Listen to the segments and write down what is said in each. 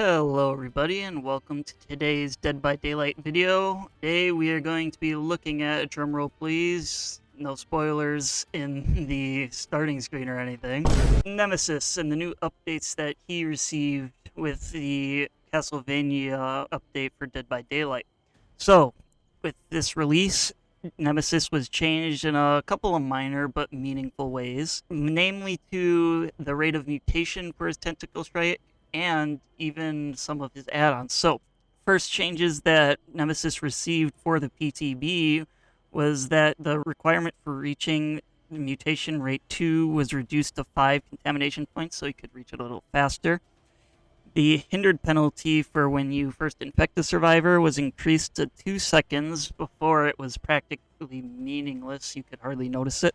Hello everybody and welcome to today's Dead by Daylight video. Today we are going to be looking at, drumroll please, no spoilers in the starting screen or anything, Nemesis and the new updates that he received with the Castlevania update for Dead by Daylight. So, with this release, Nemesis was changed in a couple of minor but meaningful ways, namely to the rate of mutation for his tentacle strike and even some of his add-ons. So, first changes that Nemesis received for the PTB was that the requirement for reaching mutation rate 2 was reduced to 5 contamination points, so you could reach it a little faster. The hindered penalty for when you first infect a survivor was increased to 2 seconds. Before, it was practically meaningless. You could hardly notice it.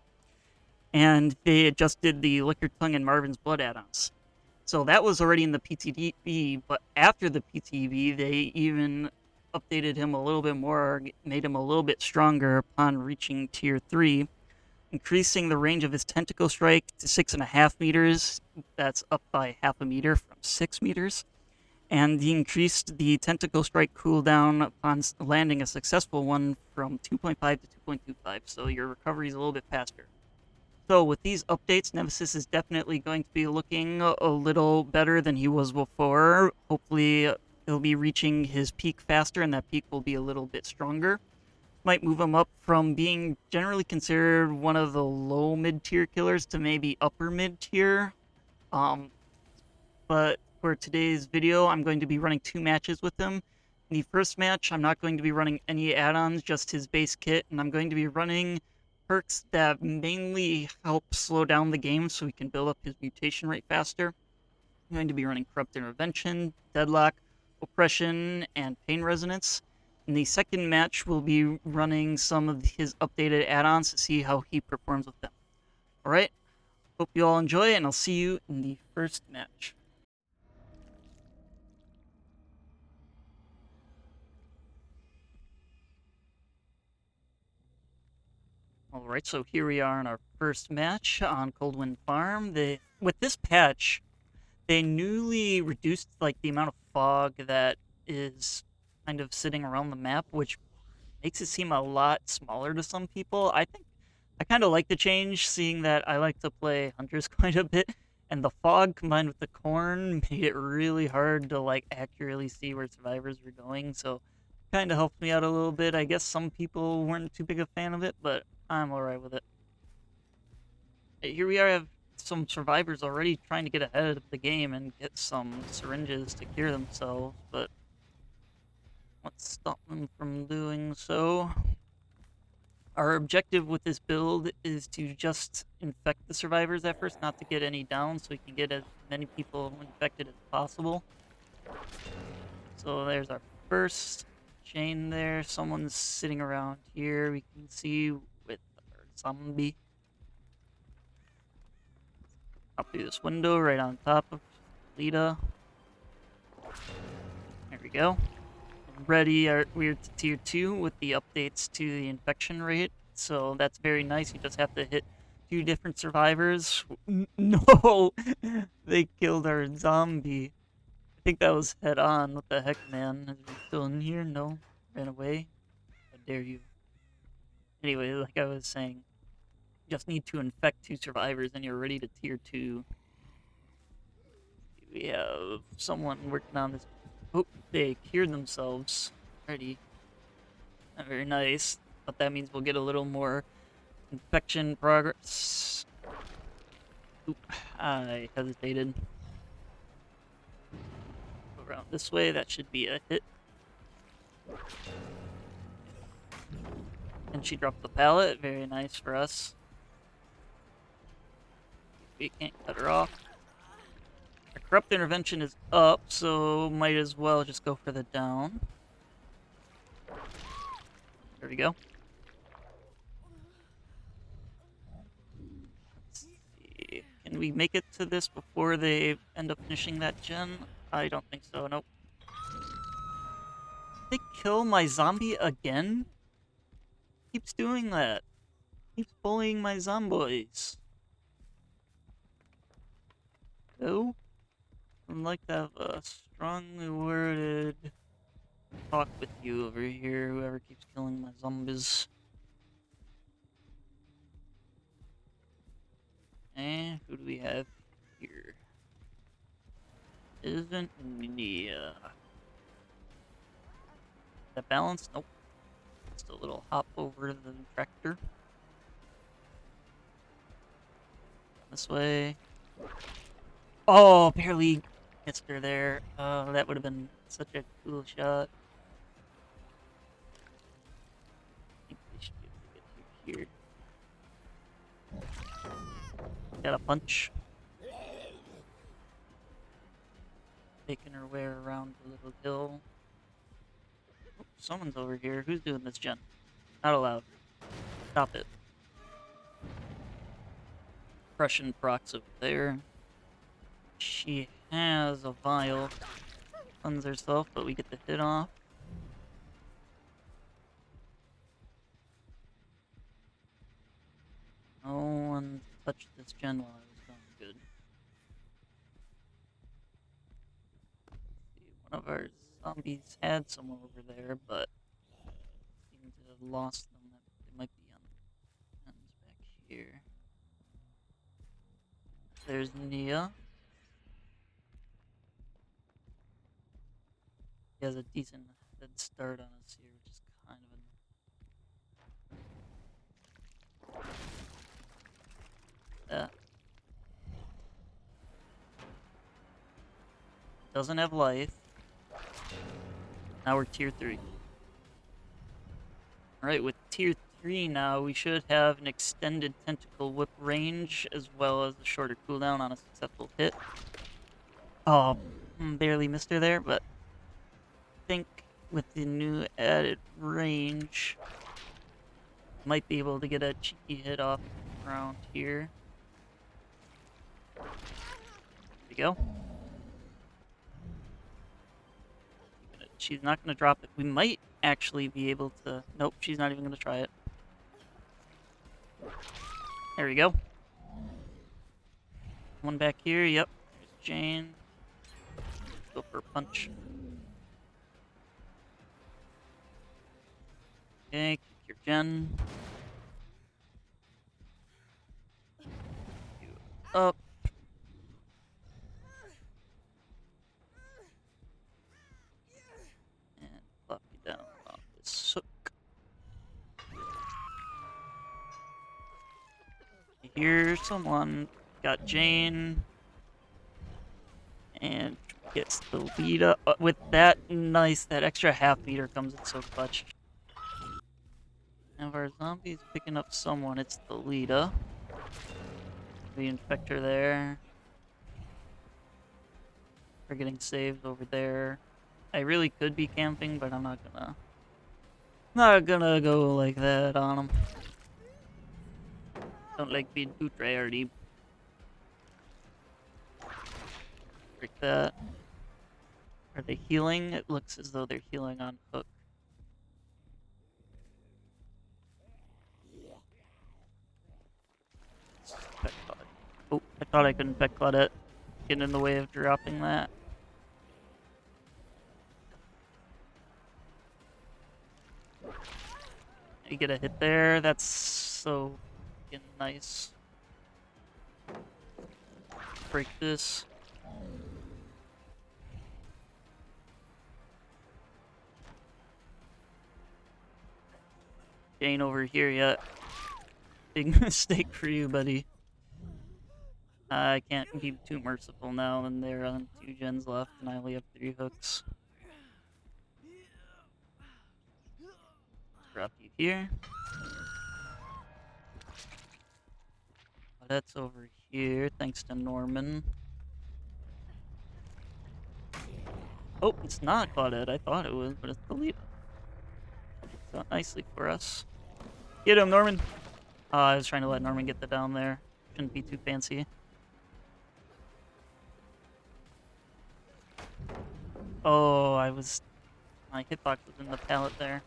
And they adjusted the Liquor Tongue and Marvin's Blood add-ons. So that was already in the PTB, but after the PTB, they even updated him a little bit more, made him a little bit stronger upon reaching Tier 3, increasing the range of his tentacle strike to 6.5 meters. That's up by half a meter from 6 meters. And he increased the tentacle strike cooldown upon landing a successful one from 2.5 to 2.25, so your recovery is a little bit faster. So with these updates, Nemesis is definitely going to be looking a little better than he was before. Hopefully he'll be reaching his peak faster, and that peak will be a little bit stronger. Might move him up from being generally considered one of the low mid-tier killers to maybe upper mid-tier. But for today's video, I'm going to be running 2 matches with him. In the first match, I'm not going to be running any add-ons, just his base kit, and I'm going to be running perks that mainly help slow down the game so he can build up his mutation rate faster. I'm going to be running Corrupt Intervention, Deadlock, Oppression, and Pain Resonance. In the second match, we'll be running some of his updated add-ons to see how he performs with them. Alright, hope you all enjoy, and I'll see you in the first match. Alright, so here we are in our first match on Coldwind Farm. With this patch, they newly reduced like the amount of fog that is kind of sitting around the map, which makes it seem a lot smaller to some people. I think I kind of like the change, seeing that I like to play hunters quite a bit, and the fog combined with the corn made it really hard to like accurately see where survivors were going, so kind of helped me out a little bit. I guess some people weren't too big a fan of it, but I'm alright with it. Here we are, have some survivors already trying to get ahead of the game and get some syringes to cure themselves, but let's stop them from doing so. Our objective with this build is to just infect the survivors at first, not to get any down, so we can get as many people infected as possible. So there's our first chain there. Someone's sitting around here, we can see, with our zombie. Up through this window right on top of Lita. There we go. Ready, we're to Tier 2 with the updates to the infection rate, so that's very nice. You just have to hit 2 different survivors. No! They killed our zombie. I think that was head on. What the heck, man? Is he still in here? No? Ran away? How dare you? Anyway, like I was saying, you just need to infect 2 survivors and you're ready to Tier 2. We have someone working on this. Oh, they cured themselves already. Not very nice, but that means we'll get a little more infection progress. Oop, I hesitated. Go around this way, that should be a hit. And she dropped the pallet, very nice for us. We can't cut her off. Our Corrupt Intervention is up, so might as well just go for the down. There we go. Let's see. Can we make it to this before they end up finishing that gen? I don't think so, nope. Did they kill my zombie again? Keeps doing that. Keeps bullying my zombies. No? I'd like to have a strongly worded talk with you over here, whoever keeps killing my zombies. And who do we have here? Isn't Nia. That balance? Nope. Just a little hop over the tractor. This way. Oh, barely missed her there. Oh, that would have been such a cool shot. I think we should be able to get through here. Got a punch. Making her way around the little hill. Oh, someone's over here. Who's doing this, Jen? Not allowed. Stop it. Prussian procs over there. She has a vial. Cleanse herself, but we get the hit off. No one touched this gen while I was gone. Good. See, one of our zombies had someone over there, but seemed to have lost them. They might be on the ends back here. There's Nia. He has a decent head start on us here, which is kind of that. Doesn't have life. Now we're tier 3. Alright, with tier 3 now, we should have an extended tentacle whip range, as well as a shorter cooldown on a successful hit. Oh, barely missed her there, but I think with the new added range, might be able to get a cheeky hit off around here. There we go. She's not going to drop it. We might actually be able to... Nope, she's not even going to try it. There we go. One back here. Yep. There's Jane. Go for a punch. Okay, kick your Jen. You up. And plop you down on this hook. Here's someone. Got Jane. And gets the lead up. With that, nice. That extra half meter comes in so clutch. Now if our zombie's picking up someone, it's the Lita. We infect her there. We're getting saved over there. I really could be camping, but I'm not gonna go like that on them. Don't like being too tryhardy. Break that. Are they healing? It looks as though they're healing on hook. Oh, I thought I couldn't pet Claudette. Get in the way of dropping that. You get a hit there. That's so nice. Break this. Jane over here yet. Big mistake for you, buddy. I can't be too merciful now, and there are 2 gens left, and I only have 3 hooks. Drop you here. That's over here, thanks to Norman. Oh, it's not Claudette. I thought it was, but it's the Lita. Worked out nicely for us. Get him, Norman! I was trying to let Norman get the down there. Shouldn't be too fancy. Oh, my hitbox was in the pallet there.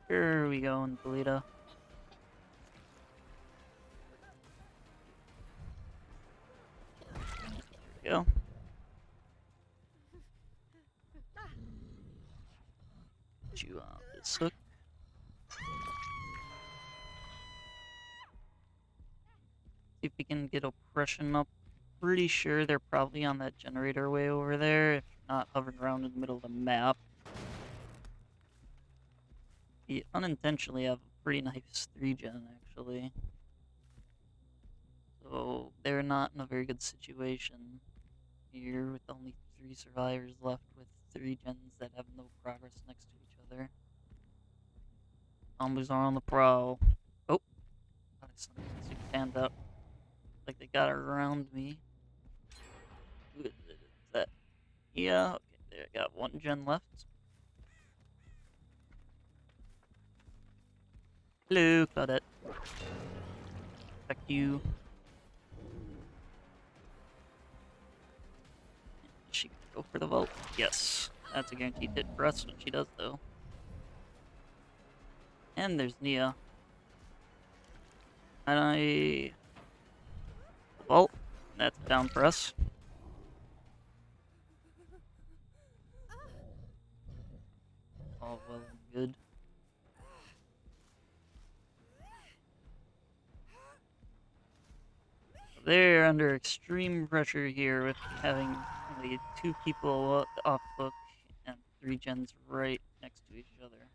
Here we go, and Lita. we go. Put you on this hook. See if we can get oppression up. Pretty sure they're probably on that generator way over there, if not hovering around in the middle of the map. We unintentionally have a pretty nice 3-gen, actually. So they're not in a very good situation here with only 3 survivors left with 3 gens that have no progress next to each other. Zombies are on the prowl. Oh! I stick hands up. Like they got around me. Who is it? Is that? Yeah, okay, there, I got 1 gen left. Hello, Claudette. Back you. Is she gonna go for the vault? Yes. That's a guaranteed hit for us when she does, though. And there's Nia. And vault. That's down for us. All well and good. They're under extreme pressure here with having only 2 people off book and 3 gens right next to each other.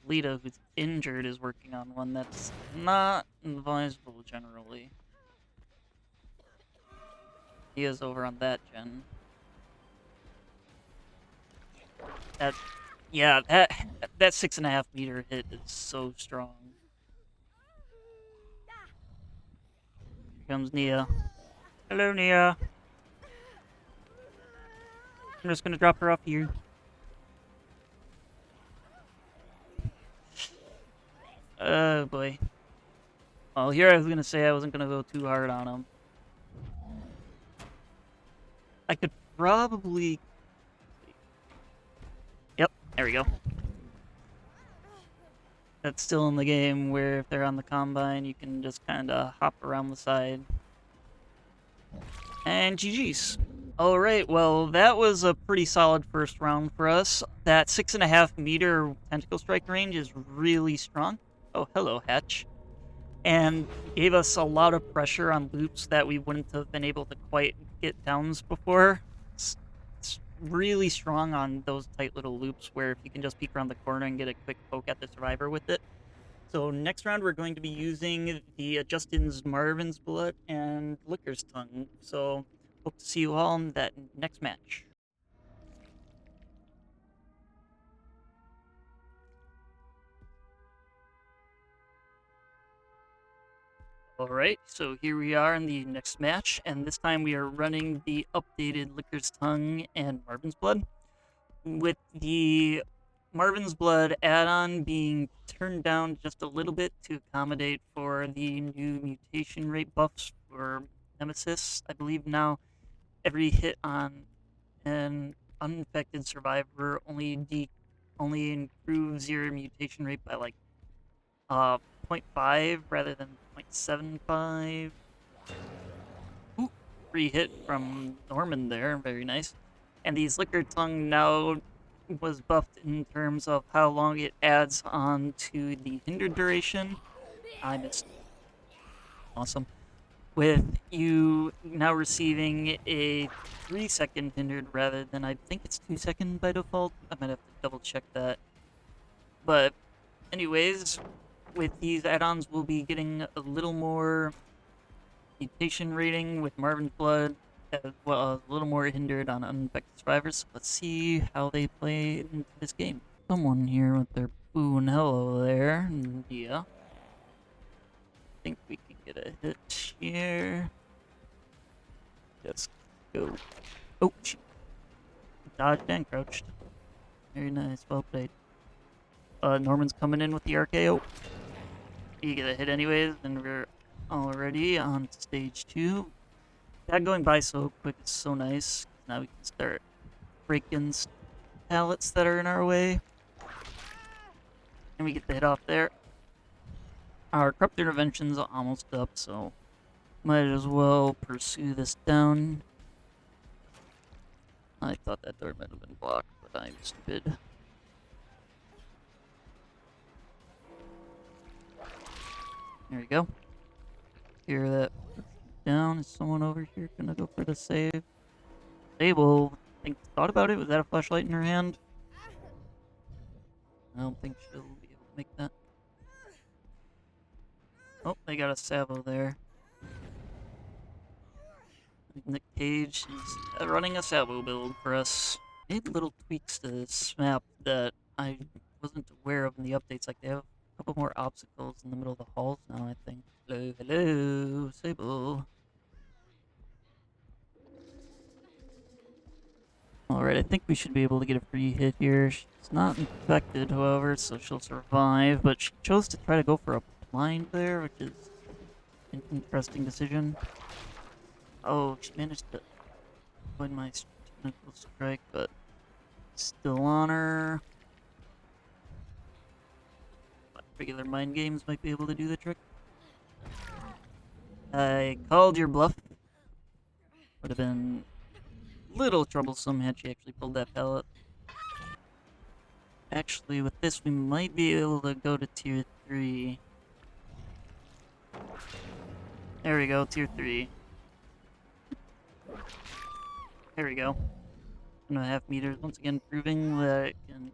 Lita, who's injured, is working on one that's not advisable generally. He is over on that gen. Yeah, that 6.5 meter hit is so strong. Here comes Nia. Hello, Nia. I'm just gonna drop her off here. Oh boy. Well, here I was gonna say I wasn't gonna go too hard on him. I could probably... Yep, there we go. That's still in the game where if they're on the combine, you can just kind of hop around the side. And GG's. Alright, well, that was a pretty solid first round for us. That 6.5 meter tentacle strike range is really strong. Oh, hello, Hatch. And gave us a lot of pressure on loops that we wouldn't have been able to quite get downs before. It's really strong on those tight little loops where if you can just peek around the corner and get a quick poke at the survivor with it. So next round we're going to be using the Justin's Marvin's Blood and Licker's Tongue. So hope to see you all in that next match. Alright, so here we are in the next match, and this time we are running the updated Licker's Tongue and Marvin's Blood, with the Marvin's Blood add-on being turned down just a little bit to accommodate for the new mutation rate buffs for Nemesis. I believe now every hit on an uninfected survivor only improves your mutation rate by like 0.5 rather than 0.75. Ooh, free hit from Norman there, very nice. And the Licker Tongue now was buffed in terms of how long it adds on to the hinder duration. I missed. Awesome. With you now receiving a 3-second hindered rather than, I think it's 2-second by default. I might have to double check that. But anyways, with these add-ons we'll be getting a little more mutation rating with Marvin's Blood, as well as a little more hindered on uninfected survivors. Let's see how they play into this game. Someone here with their boo and hello there. Yeah. I think we can get a hit here. Let's go. Oh, dodged and crouched. Very nice, well played. Norman's coming in with the RKO. You get a hit anyways, and we're already on to stage 2. That going by so quick is so nice. Now we can start breaking pallets that are in our way. And we get the hit off there. Our corrupt intervention's almost up, so might as well pursue this down. I thought that door might have been blocked, but I'm stupid. There we go. Hear that down. Is someone over here gonna go for the save? Sable, thought about it. Was that a flashlight in her hand? I don't think she'll be able to make that. Oh, they got a Sabo there. Nick Cage is running a Sabo build for us. Made little tweaks to this map that I wasn't aware of in the updates. Like, they have a couple more obstacles in the middle of the halls now, I think. Hello, hello, Sable. Alright, I think we should be able to get a free hit here. She's not infected, however, so she'll survive, but she chose to try to go for a blind there, which is an interesting decision. Oh, she managed to avoid my technical strike, but still on her. But regular mind games might be able to do the trick. I called your bluff. Would have been a little troublesome had she actually pulled that pallet. Actually, with this, we might be able to go to tier 3. There we go, tier 3. There we go. 1.5 meters, once again proving that it can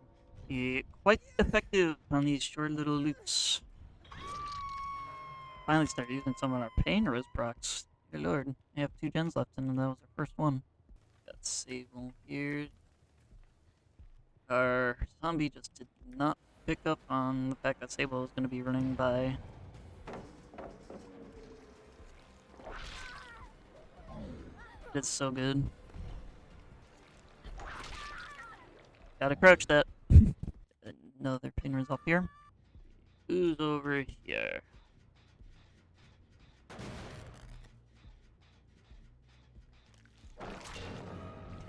be quite effective on these short little loops. Finally started using some of our pain res procs. Dear lord, we have 2 gens left and that was our first one. Got Sable here. Our zombie just did not pick up on the fact that Sable was going to be running by. It's so good. Gotta crouch that. Another pain res up here. Who's over here?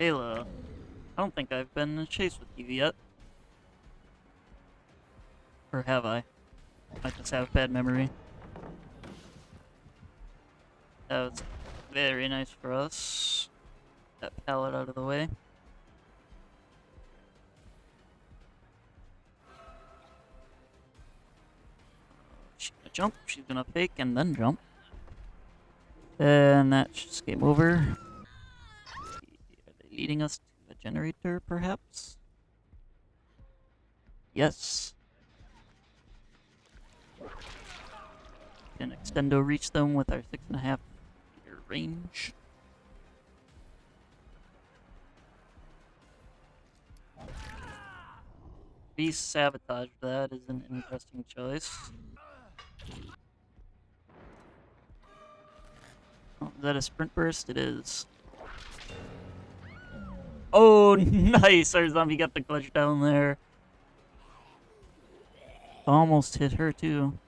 Kayla. I don't think I've been in a chase with you yet. Or have I? I just have bad memory. That was very nice for us. That pallet out of the way. She's gonna jump, she's gonna fake, and then jump. And that's just game over. Are they leading us to a generator, perhaps? Yes. Can extendo reach them with our 6.5 meter range. Re-sabotage that is an interesting choice. Oh, is that a sprint burst? It is. Oh, nice! Our zombie got the clutch down there. Almost hit her, too.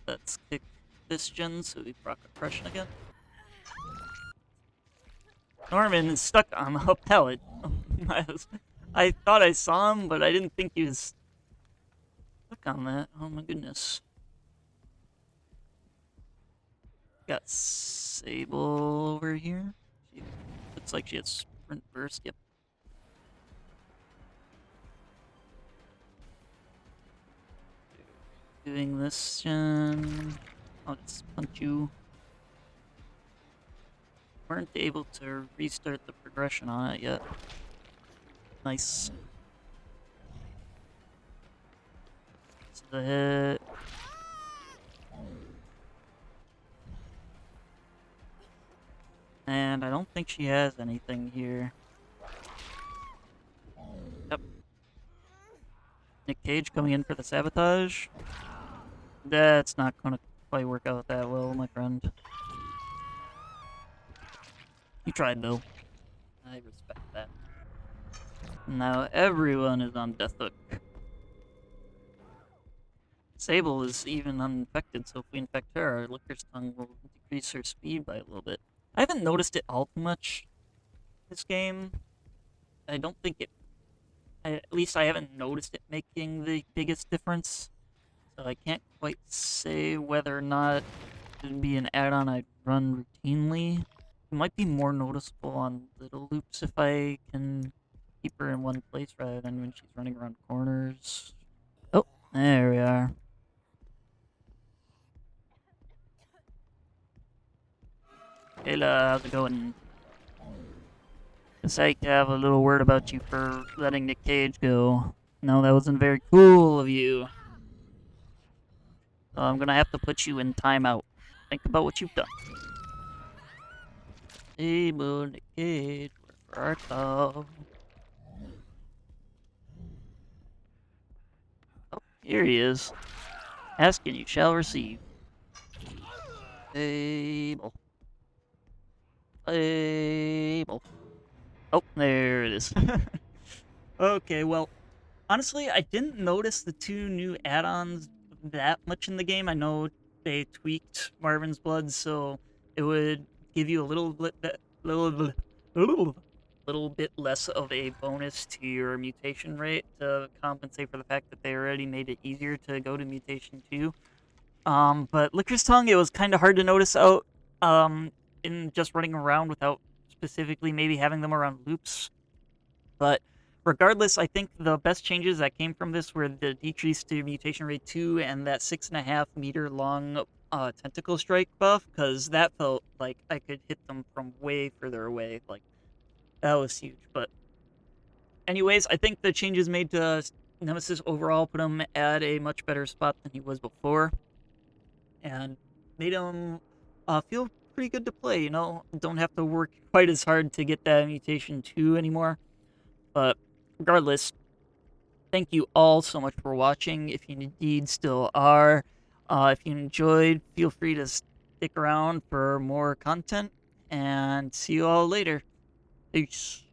Let's kick this gen so we proc oppression again. Norman is stuck on a pallet. I thought I saw him, but I didn't think he was stuck on that. Oh my goodness. Got Sable over here. She looks like she has sprint burst. Yep. Doing this gen. I'll just punch you. Weren't able to restart the progression on it yet. Nice. This is a hit. And I don't think she has anything here. Yep. Nick Cage coming in for the sabotage. That's not gonna quite work out that well, my friend. You tried though. I respect that. Now everyone is on death hook. Sable is even uninfected, so if we infect her, our Licker's Tongue will decrease her speed by a little bit. I haven't noticed it all too much this game. I don't think it... at least I haven't noticed it making the biggest difference. So I can't quite say whether or not it'd be an add-on I'd run routinely. It might be more noticeable on little loops if I can keep her in one place rather than when she's running around corners. Oh, there we are. Kayla, how's it going? Just like to have a little word about you for letting Nick Cage go. No, that wasn't very cool of you. So I'm gonna have to put you in timeout. Think about what you've done. Hey, Nick Cage, where art thou? Oh, here he is. Ask and you shall receive. Table. Table. Oh, there it is. Okay, well, honestly, I didn't notice the two new add-ons that much in the game. I know they tweaked Marvin's Blood, so it would give you a little bit less of a bonus to your mutation rate to compensate for the fact that they already made it easier to go to mutation 2. But Licorice Tongue, it was kind of hard to notice out in just running around without specifically maybe having them around loops. But regardless, I think the best changes that came from this were the decrease to mutation rate 2 and that 6.5-meter long tentacle strike buff, because that felt like I could hit them from way further away. Like, that was huge. But anyways, I think the changes made to Nemesis overall put him at a much better spot than he was before, and made him feel pretty good to play, you know? Don't have to work quite as hard to get that mutation 2 anymore. But regardless, thank you all so much for watching, if you indeed still are. If you enjoyed, feel free to stick around for more content, and see you all later. Peace.